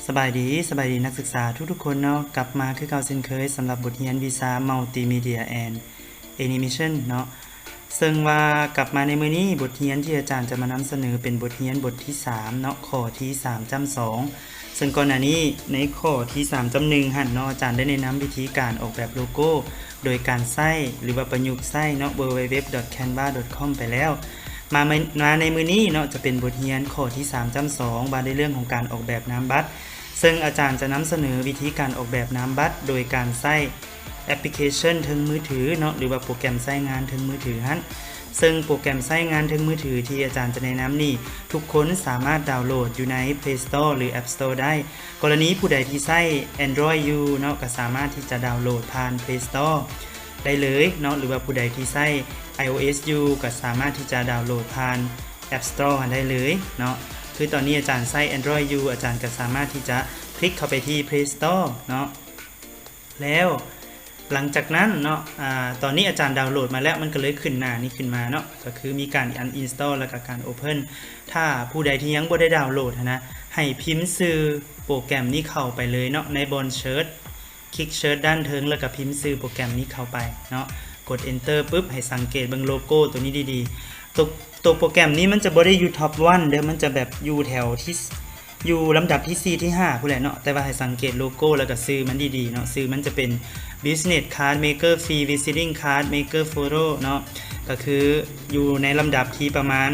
สบายดีนักศึกษาทุกๆคนเนาะกลับมาคือเก่าเช่นเคยสำหรับบทเรียนวิชา Multimedia and Animation เนาะซึ่งว่ากลับมาในมื้อนี้บทเรียนที่อาจารย์จะมานำเสนอเป็นบทเรียนบทที่3เนาะข้อที่3จำ2ซึ่งก่อนหน้านี้ในข้อที่3จำ1หั่นเนาะอาจารย์ได้แนะนำวิธีการออกแบบโลโก้โดยการใช้หรือว่าประยุกต์ใช้เนาะ www.canva.com ไปแล้วมาในมื้อนี้เนาะจะเป็นบทเรียนข้อที่3จำ2ว่าในเรื่องของการออกแบบน้ำบัตรซึ่งอาจารย์จะนำเสนอวิธีการออกแบบน้ำบัตรโดยการใช้แอปพลิเคชันถึงมือถือเนาะหรือว่าโปรแกรมใช้งานถึงมือถือฮั่นซึ่งโปรแกรมใช้งานถึงมือถือที่อาจารย์จะแนะนำนี่ทุกคนสามารถดาวน์โหลดอยู่ใน Play Store หรือ App Store ได้กรณีผู้ใดที่ใช้ Android อยู่เนาะก็สามารถที่จะดาวน์โหลดผ่าน Play Store ได้เลยเนาะหรือว่าผู้ใดที่ใช้ iOS อยู่ก็สามารถที่จะดาวน์โหลดผ่าน App Store ได้เลยเนาะคือตอนนี้อาจารย์ใช้ Android อยู่อาจารย์ก็สามารถที่จะคลิกเข้าไปที่ Play Store เนาะแล้วหลังจากนั้นเนาะตอนนี้อาจารย์ดาวน์โหลดมาแล้วมันก็เลยขึ้นหน้านี้ขึ้นมาเนาะก็คือมีการ uninstall แล้วก็การ open ถ้าผู้ใดที่ยังบ่ได้ดาวน์โหลดนะให้พิมพ์ชื่อโปรแกรมนี้เข้าไปเลยเนาะในบนเชิร์ชคลิกเชิร์ชด้านเทิงแล้วก็พิมพ์ชื่อโปรแกรมนี้เข้าไปเนาะกด enter ปุ๊บให้สังเกตเบิ่งโลโก้ตัวนี้ดีๆตัวโปรแกรมนี้มันจะบ่ได้อยู่ top 1เด้อมันจะแบบอยู่แถวที่อยู่ลำดับที่4ที่5พุ่นแหละเนาะแต่ว่าให้สังเกตโลโก้แล้วก็ชื่อมันดีๆเนาะชื่อมันจะเป็น Business Card Maker Free Visiting Card Maker Photo เนาะก็คืออยู่ในลำดับที่ประมาณ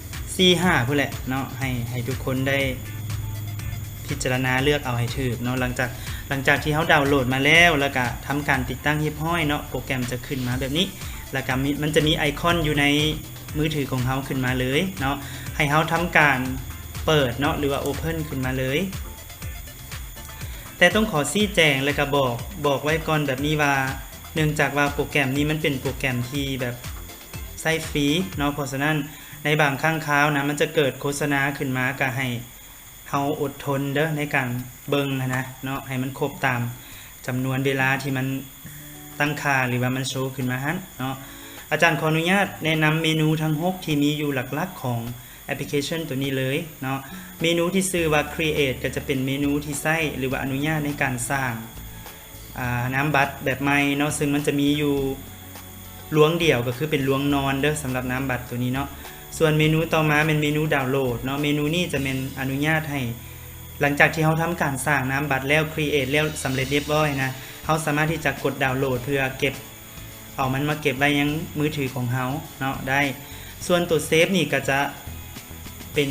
4-5พุ่นแหละเนาะให้ทุกคนได้พิจารณาเลือกเอาให้ถูกเนาะหลังจากที่เฮาดาวน์โหลดมาแล้วก็ทำการติดตั้งเรียบร้อยเนาะโปรแกรมจะขึ้นมาแบบนี้แล้วก็มันจะมีไอคอนอยู่ในมือถือของเฮาขึ้นมาเลยเนาะให้เฮาทำการเปิดเนาะหรือว่า Open ขึ้นมาเลยแต่ต้องขอชี้แจงและก็บอกไว้ก่อนแบบนี้ว่าเนื่องจากว่าโปรแกรมนี้มันเป็นโปรแกรมที่แบบใช้ฟรีเนาะเพราะฉะนั้นในบางครั้งคราวนะมันจะเกิดโฆษณาขึ้นมาก็ให้เฮาอดทนเด้อในการเบิ่งนะเนาะให้มันครบตามจำนวนเวลาที่มันตั้งค่าหรือว่ามันโชว์ขึ้นมาหั่นเนาะอาจารย์ขออนุญาตแนะนำเมนูทั้ง6ที่มีอยู่หลักๆของแอปพลิเคชันตัวนี้เลยเนาะเมนูที่ชื่อว่า Create ก็จะเป็นเมนูที่ใช้หรือว่าอนุญาตในการสร้างน้ำบัตรแบบใหม่เนาะซึ่งมันจะมีอยู่ล้วงเดี่ยวก็คือเป็นล้วงนอนเด้อสำหรับน้ำบัตรตัวนี้เนาะส่วนเมนูต่อมาเป็นเมนูดาวน์โหลดเนาะเมนูนี้จะเป็นอนุญาตให้หลังจากที่เราทำการสร้างน้ำบัตรแล้ว Create แล้วสำเร็จเรียบร้อยนะเราสามารถที่จะกดดาวน์โหลดเพื่อเก็บเอามันมาเก็บไว้ยังมือถือของเราเนาะได้ส่วนตัวเซฟนี่ก็จะเป็น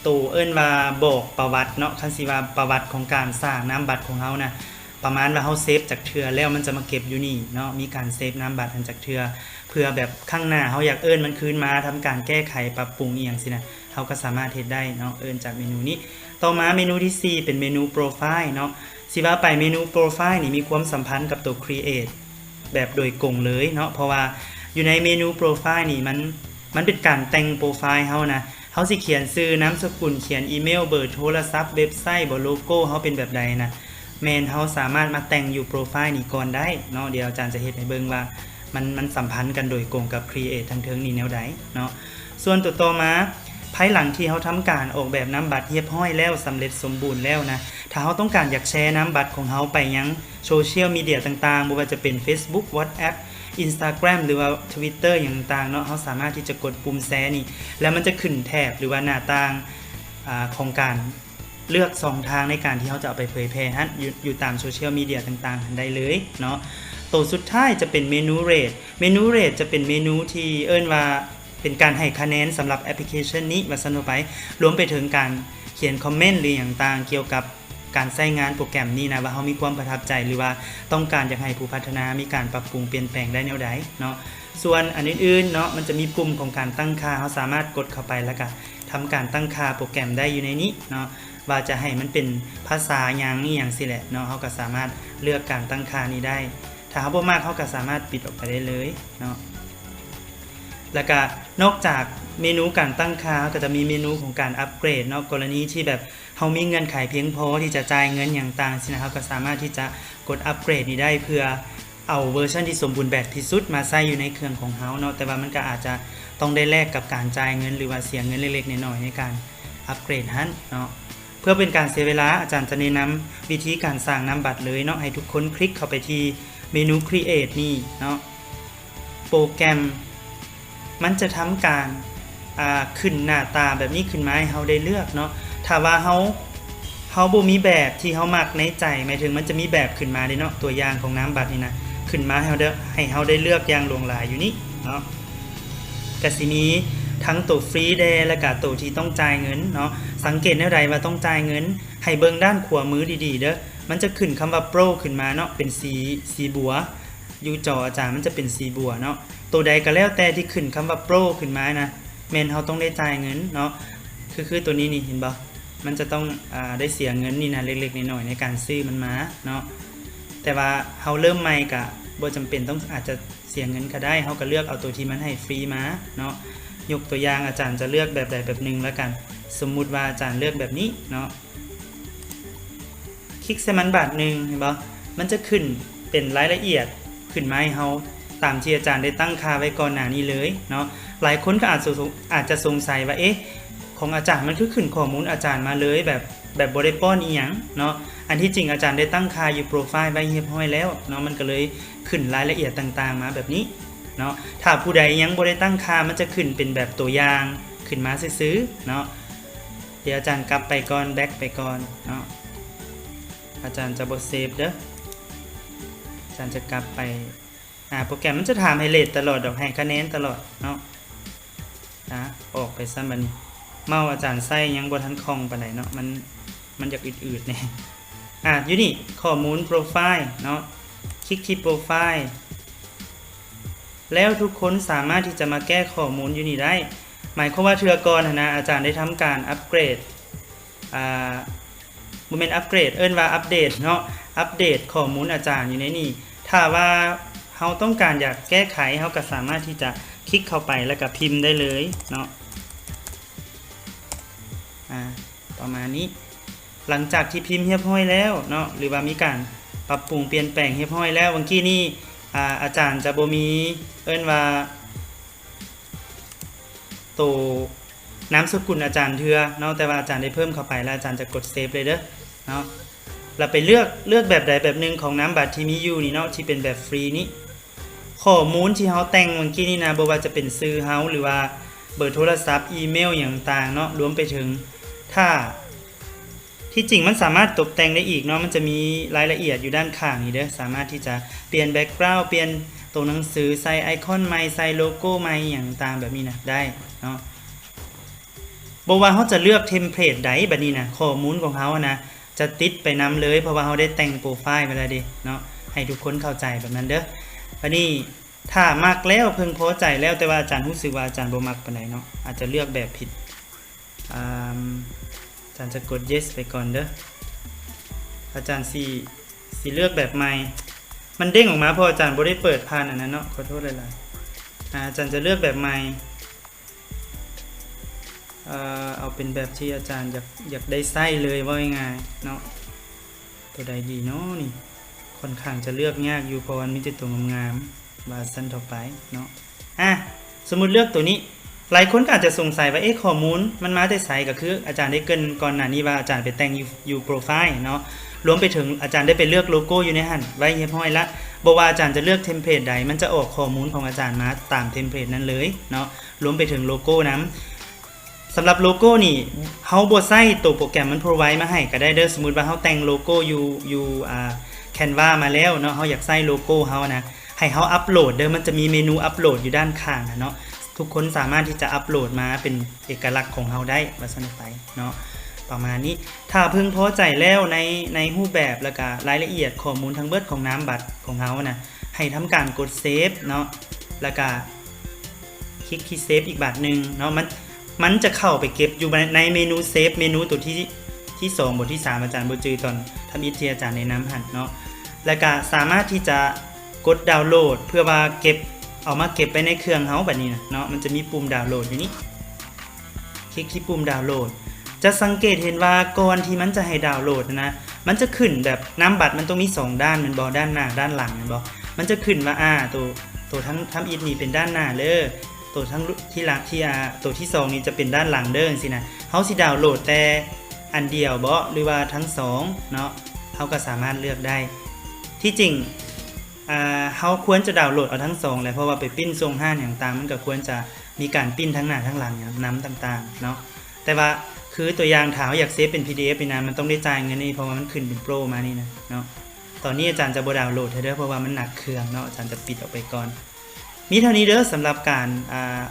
ตัวเอิ้นว่าบอกประวัติเนาะคันสิว่าประวัติของการสร้างน้ำบัตรของเฮานะประมาณว่าเฮาเซฟจากเทื่อแล้วมันจะมาเก็บอยู่นี่เนาะมีการเซฟน้ำบัตรอันจากเทื่อเพื่อแบบข้างหน้าเฮาอยากเอิ้นมันคืนมาทำการแก้ไขปรับปรุงอีหยังสินะเฮาก็สามารถเฮ็ดได้เนาะเอิ้นจากเมนูนี้ต่อมาเมนูที่4เป็นเมนูโปรไฟล์เนาะสิว่าไปเมนูโปรไฟล์นี่มีความสัมพันธ์กับตัว Create แบบโดยกงเลยเนาะเพราะว่าอยู่ในเมนูโปรไฟล์นี่มันเป็นการแต่งโปรไฟล์เฮานะเฮาสิเขียนชื่อนามสกุลเขียนอีเมลเบอร์โทรศัพท์เว็บไซต์บ่โลโก้เฮาเป็นแบบใดนะแม่นเฮาสามารถมาแต่งอยู่โปรไฟล์นี้ก่อนได้เนาะเดี๋ยวอาจารย์จะเฮ็ดให้เบิ่งว่ามันสัมพันธ์กันโดยกงกับ Create ทั้งเทิงนี่แนวใดเนาะส่วนตัวต่อมาภายหลังที่เฮาทำการออกแบบน้ำบัตรเรียบร้อยแล้วสำเร็จสมบูรณ์แล้วนะถ้าเฮาต้องการอยากแชร์น้ำบัตรของเฮาไปยังโซเชียลมีเดียต่างๆบ่ว่าจะเป็น Facebook WhatsApp Instagram หรือว่า Twitter อย่างต่างๆเนาะเฮาสามารถที่จะกดปุ่มแชร์นี่แล้วมันจะขึ้นแถบหรือว่าหน้าต่างของการเลือก2ทางในการที่เฮาจะเอาไปเผยแพร่ฮะอยู่ตามโซเชียลมีเดียต่างๆได้เลยเนาะตัวสุดท้ายจะเป็นเมนูเรทจะเป็นเมนูที่เอิ้นว่าเป็นการให้คะแนนสำหรับแอปพลิเคชันนี้ว่าซั่นไปรวมไปถึงการเขียนคอมเมนต์หรืออย่างต่างเกี่ยวกับการใช้งานโปรแกรมนี้นะว่าเฮามีความประทับใจหรือว่าต้องการอยากให้ผู้พัฒนามีการปรับปรุงเปลี่ยนแปลงได้แนวใดเนาะส่วนอันอื่นๆเนาะมันจะมีปุ่มของการตั้งค่าเฮาสามารถกดเข้าไปแล้วก็ทำการตั้งค่าโปรแกรมได้อยู่ในนี้เนาะว่าจะให้มันเป็นภาษาหยังนี่หยังสิแหละเนาะเฮาก็สามารถเลือกการตั้งค่านี้ได้ถ้าเฮาบ่มักเฮาก็สามารถปิดออกไปได้เลยเนาะแล้วก็นอกจากเมนูการตั้งค่าก็จะมีเมนูของการอัปเกรดเนาะกรณีที่แบบเฮามีเงื่อนไขเพียงพอที่จะจ่ายเงินอย่างต่างสินะครับก็สามารถที่จะกดอัปเกรดนี้ได้เพื่อเอาเวอร์ชันที่สมบูรณ์แบบที่สุดมาใส่อยู่ในเครื่องของเฮาเนาะแต่ว่ามันก็อาจจะต้องได้แลกกับการจ่ายเงินหรือว่าเสียเงินเล็กๆน้อยๆในการอัปเกรดนั้นเนาะ เพื่อ พื่อเป็นการเสียเวลาอาจารย์จะแนะนำวิธีการสร้างนามบัตรเลยเนาะให้ทุกคนคลิกเข้าไปที่เมนู Create นี่เนาะโปรแกรมมันจะทำการขึ้นหน้าตาแบบนี้ขึ้นมาให้เราได้เลือกเนาะถ้าว่าเราบ่มีแบบที่เรามักในใจหมายถึงมันจะมีแบบขึ้นมาเนาะตัวอย่างของนามบัตรนี่นะขึ้นมาให้เราได้เลือกอย่างหลวงหลายอยู่นี่เนาะก็สิมีทั้งตัวฟรีเดย์และก็ตัวที่ต้องจ่ายเงินเนาะสังเกตได้ไรว่าต้องจ่ายเงินให้เบิ่งด้านขวามือดีๆเด้อมันจะขึ้นคำว่าโปรขึ้นมาเนาะเป็นสีบัวอยู่จออาจารย์มันจะเป็นสีบัวเนาะตัวใดก็แล้วแต่ที่ขึ้นคำว่าโปรขึ้นมานะแม่นเราต้องได้จ่ายเงินเนาะคือตัวนี้นี่เห็นบ่มันจะต้องได้เสียเงินนี่นะเล็กๆน้อยๆในการซื้อมันมาเนาะแต่ว่าเราเริ่มใหม่ก็บ่จำเป็นต้องอาจจะเสียเงินก็ได้เราก็เลือกเอาตัวที่มันให้ฟรีมาเนาะยกตัวอย่างอาจารย์จะเลือกแบบใดแบบหนึ่งแล้วกันสมมุติว่าอาจารย์เลือกแบบนี้เนาะคลิกใส่มันบาทหนึ่งเห็นปะมันจะขึ้นเป็นรายละเอียดขึ้นมาให้เราตามที่อาจารย์ได้ตั้งค่าไว้ก่อนหน้านี้เลยเนาะหลายคนก็อาจจะสงสัยว่าของอาจารย์มันคือขึ้นข้อมูลอาจารย์มาเลยแบบบ่ได้ป้อนอีหยังเนาะอันที่จริงอาจารย์ได้ตั้งค่าอยู่โปรไฟล์ไว้เรียบร้อยแล้วเนาะมันก็เลยขึ้นรายละเอียดต่างๆมาแบบนี้เนาะถ้าผู้ใดยังบ่ได้ตั้งค่ามันจะขึ้นเป็นแบบตัวอย่างขึ้นมาซื้อๆเนาะเดี๋ยวอาจารย์กลับไปก่อนแบ็คไปก่อนเนาะอาจารย์จะบ่เซฟเด้ออาจารย์จะกลับไปโปรแกรมมันจะถามให้เรทตลอดดอกให้คะแนนตลอดเนาะออกไปซะบัดนี้เมาอาจารย์ใส่ยังบ่ทันคล่องปานใดเนาะมันอยากอืดๆแน่อยู่นี่ข้อมูลโปรไฟล์เนาะคลิกที่โปรไฟล์แล้วทุกคนสามารถที่จะมาแก้ข้อมูลอยู่นี่ได้หมายความว่าเทื่อก่อนนะอาจารย์ได้ทำการอัปเกรดบ่แม่นอัปเกรดเอิ้นว่าอัปเดตเนาะอัปเดตข้อมูลอาจารย์อยู่ในนี่ถ้าว่าเราต้องการอยากแก้ไขเราก็สามารถที่จะคลิกเข้าไปแล้วก็พิมพ์ได้เลยเนาะประมาณนี้หลังจากที่พิมพ์เรียบร้อยแล้วเนาะหรือว่ามีการปรับปรุงเปลี่ยนแปลงเรียบร้อยแล้วเมื่อกี้นี่อาจารย์จะบ่มีเอิ้นว่าตัวนามสกุลอาจารย์เทื่อเนาะแต่ว่าอาจารย์ได้เพิ่มเข้าไปแล้วอาจารย์จะกดเซฟเลยเด้อเนาะเราไปเลือกแบบใดแบบหนึ่งของนามบัตรที่มีอยู่นี่เนาะที่เป็นแบบฟรีนี้ข้อมูลที่เฮาแต่งเมื่อกี้นี่นะบ่ว่าจะเป็นชื่อเฮาหรือว่าเบอร์โทรศัพท์อีเมลอย่างต่างเนาะรวมไปถึงถ้าที่จริงมันสามารถตกแต่งได้อีกเนาะมันจะมีรายละเอียดอยู่ด้านข้างนี่เด้อสามารถที่จะเปลี่ยนแบ็คกราวด์เปลี่ยนตัวหนังสือใส่ไอคอนใหม่ใส่โลโก้ใหม่อย่างต่างแบบนี้นะได้เนาะบ่ว่าเฮาจะเลือกเทมเพลตใดแบบนี้นะข้อมูลของเฮานะจะติดไปนำเลยเพราะว่าเฮาได้แต่งโปรไฟล์ไว้แล้วเด้เนาะให้ทุกคนเข้าใจแบบนั้นเด้ออันนี้ถ้ามักแล้วเพิ่งพอใจแล้วแต่ว่าอาจารย์รู้สึกว่าอาจารย์บ่มักปานใดเนาะอาจจะเลือกแบบผิดอาจารย์จะกด yes ไปก่อนเด้ออาจารย์สิเลือกแบบใหม่มันเด้งออกมาเพราะอาจารย์บ่ได้เปิดผ่านอันนั้นเนาะขอโทษหลายๆอาจารย์จะเลือกแบบใหม่เอาเป็นแบบที่อาจารย์อยากได้ไส้เลยว่าง่ายๆเนาะตัวใดดีเนาะนี่ค่อนข้างจะเลือกยากอยู่เพราะมันมีแต่ตัวงามๆบาสั้นต่อไปเนาะสมมุติเลือกตัวนี้หลายคนก็อาจจะสงสัยว่าข้อมูลมันมาแต่ไสก็คืออาจารย์ได้เกริ่นก่อนหน้านี้ว่าอาจารย์ไปแต่งอยู่โปรไฟล์เนาะรวมไปถึงอาจารย์ได้ไปเลือกโลโก้อยู่ในหั่นไว้เรียบร้อยละบ่ว่าอาจารย์จะเลือกเทมเพลตใดมันจะออกข้อมูลของอาจารย์มาตามเทมเพลตนั้นเลยเนาะรวมไปถึงโลโก้นั้นสำหรับโลโก้นี่เฮาบ่ใส่ตัวโปรแกรมมันโพรไวมาให้ก็ได้เด้อสมมุติว่าเฮาแต่งโลโก้อยู่Canva มาแล้วเนาะเฮาอยากใส่โลโก้เฮานะให้เฮาอัปโหลดเด้อมันจะมีเมนูอัปโหลดอยู่ด้านข้างเนาะทุกคนสามารถที่จะอัปโหลดมาเป็นเอกลักษณ์ของเฮาได้ว่าซั่นไปเนาะประมาณนี้ถ้าพึงพอใจแล้วในรูปแบบแล้วก็รายละเอียดข้อมูลทั้งเบิดของนามบัตรของเฮานะให้ทำการกดเซฟเนาะแล้วก็คลิกที่เซฟอีกบัตรนึงเนาะมันจะเข้าไปเก็บอยู่ในเมนูเซฟเมนูตัวที่2บทที่3อาจารย์บ่จือตอนทำอิทธิอาจารย์ในน้ำหั่นเนาะแล้วก็สามารถที่จะกดดาวน์โหลดเพื่อว่าเอามาเก็บไปในเครื่องเฮาแบบนี้นะเนาะมันจะมีปุ่มดาวน์โหลดอยู่นี่คลิกที่ปุ่มดาวน์โหลดจะสังเกตเห็นว่าก่อนที่มันจะให้ดาวน์โหลดนะมันจะขึ้นแบบนามบัตรมันต้องมี2ด้านมันบ่ด้านหน้าด้านหลังมันบ่มันจะขึ้นว่าตัวทั้งทำอิฐนี่เป็นด้านหน้าเลยตัวทั้งที่หลังที่ตัวที่2นี่จะเป็นด้านหลังเด้อจังซี่นะเฮาสิดาวน์โหลดแต่ อันเดียวบ่หรือว่าทั้งสองเนาะเขาก็สามารถเลือกได้ที่จริงเขาควรจะดาวน์โหลดเอาทั้งสองแหละเพราะว่าไปปิ้นทรงห้านอย่างต่างมันก็ควรจะมีการปิ้นทั้งหน้าทั้งหลังอย่างน้ำต่างๆเนาะแต่ว่าคือตัวอย่างถามอยากเซฟเป็น PDF ไปนะมันต้องได้จ่ายเงินนี่เพราะว่ามันขึ้นเป็นโปรมานี่นะเนาะตอนนี้อาจารย์จะบ่ดาวน์โหลดให้เด้อเพราะว่ามันหนักเครื่องเนาะอาจารย์จะปิดออกไปก่อนมีเท่านี้เด้อสำหรับการ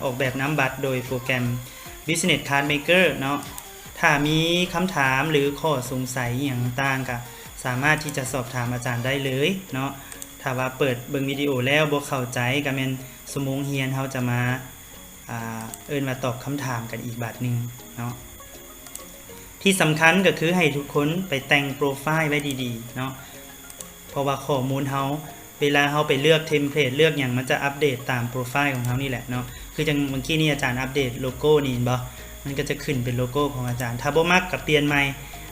ออกแบบน้ำบัตรโดยโปรแกรม Business Card Maker เนาะถ้ามีคำถามหรือข้อสงสัยอย่างต่างก็สามารถที่จะสอบถามอาจารย์ได้เลยเนาะถ้าว่าเปิดเบิ่งวิดีโอแล้วบ่เข้าใจก็แม่นชั่วโมงเรียนเฮาจะมาเอิ้นมาตอบคำถามกันอีกบาทนึงเนาะที่สำคัญก็คือให้ทุกคนไปแต่งโปรไฟล์ไว้ดีๆเนาะเพราะว่าข้อมูลเฮาเวลาเฮาไปเลือกเทมเพลตเลือกอย่างมันจะอัปเดตตามโปรไฟล์ของเฮานี่แหละเนาะคือจังเมื่อกี้นี่อาจารย์อัปเดตโลโก้นี่บ่มันก็จะขึ้นเป็นโลโก้ของอาจารย์ถ้าบ่มักก็เปลี่ยนใหม่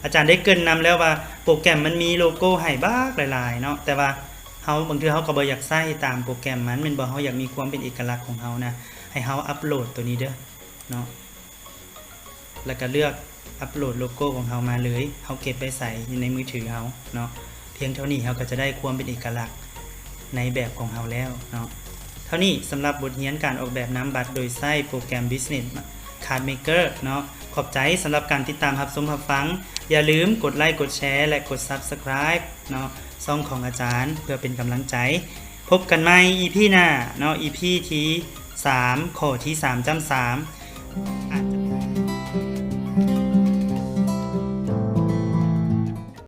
อาจารย์ได้เกริ่นนำแล้วว่าโปรแกรมมันมีโลโก้ให้บักหลายๆเนาะแต่ว่าเฮาบางทีเฮาก็บ่อยากใส่ตามโปรแกรมมันแม่นบ่เฮาอยากมีความเป็นเอกลักษณ์ของเฮานะให้เฮาอัปโหลดตัวนี้เด้อเนาะแล้วก็เลือกอัปโหลดโลโก้ของเฮามาเลยเฮาเก็บไปใส่ในมือถือเฮาเนาะเพียงเท่านี้เฮาก็จะได้ความเป็นเอกลักษณ์ในแบบของเฮาแล้วเนาะเท่านี้สำหรับบทเรียนการออกแบบน้ำบัตรโดยใช้โปรแกรม Business Card Maker เนาะขอบใจสำหรับการติดตามรับชมรับฟังอย่าลืมกดไลค์กดแชร์และกด Subscribe เนาะช่องของอาจารย์เพื่อเป็นกำลังใจพบกันใหม่ EP หน้าเนาะ EP ที่3ข้อที่3จำ3